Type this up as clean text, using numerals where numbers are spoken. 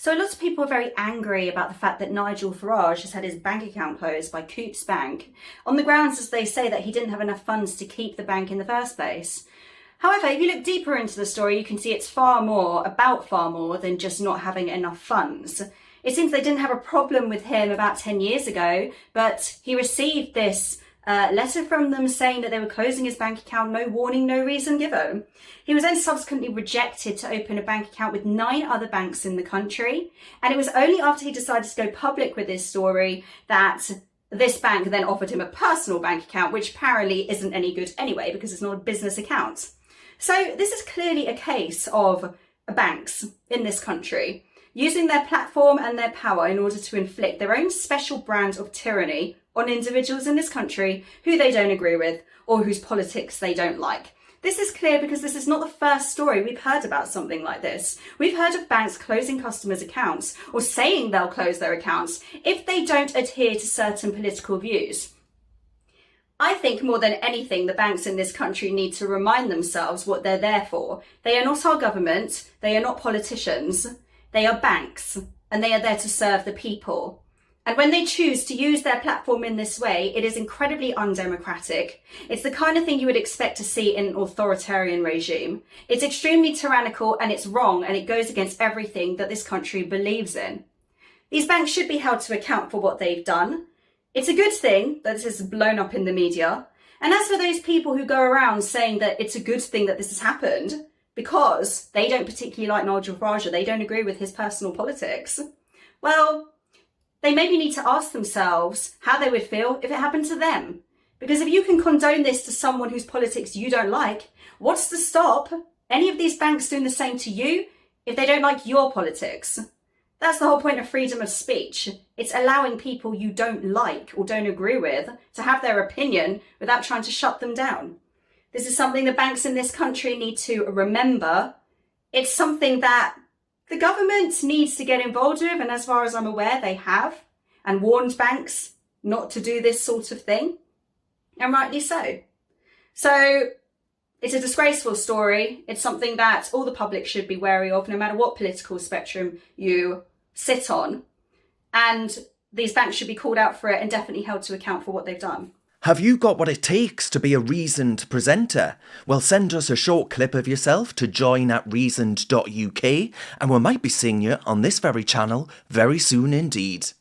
So lots of people are very angry about the fact that Nigel Farage has had his bank account closed by Coutts Bank on the grounds, as they say, that he didn't have enough funds to keep the bank in the first place. However, if you look deeper into the story, you can see it's far more than just not having enough funds. It seems they didn't have a problem with him about 10 years ago, but he received this letter from them saying that they were closing his bank account, no warning, no reason given. He was then subsequently rejected to open a bank account with 9 other banks in the country. And it was only after he decided to go public with this story that this bank then offered him a personal bank account, which apparently isn't any good anyway because it's not a business account. So this is clearly a case of banks in this country using their platform and their power in order to inflict their own special brand of tyranny on individuals in this country who they don't agree with or whose politics they don't like. This is clear because this is not the first story we've heard about something like this. We've heard of banks closing customers' accounts or saying they'll close their accounts if they don't adhere to certain political views. I think more than anything, the banks in this country need to remind themselves what they're there for. They are not our government, they are not politicians, they are banks, and they are there to serve the people. And when they choose to use their platform in this way, it is incredibly undemocratic. It's the kind of thing you would expect to see in an authoritarian regime. It's extremely tyrannical and it's wrong, and it goes against everything that this country believes in. These banks should be held to account for what they've done. It's a good thing that this is blown up in the media. And as for those people who go around saying that it's a good thing that this has happened because they don't particularly like Nigel Farage, they don't agree with his personal politics, well, they maybe need to ask themselves how they would feel if it happened to them. Because if you can condone this to someone whose politics you don't like, what's to stop any of these banks doing the same to you if they don't like your politics? That's the whole point of freedom of speech. It's allowing people you don't like or don't agree with to have their opinion without trying to shut them down. This is something the banks in this country need to remember. It's something that the government needs to get involved with, and as far as I'm aware, they have, and warned banks not to do this sort of thing, and rightly so. So it's a disgraceful story. It's something that all the public should be wary of, no matter what political spectrum you sit on, and these banks should be called out for it and definitely held to account for what they've done. Have you got what it takes to be a reasoned presenter? Well, send us a short clip of yourself to join@reasoned.uk and we might be seeing you on this very channel very soon indeed.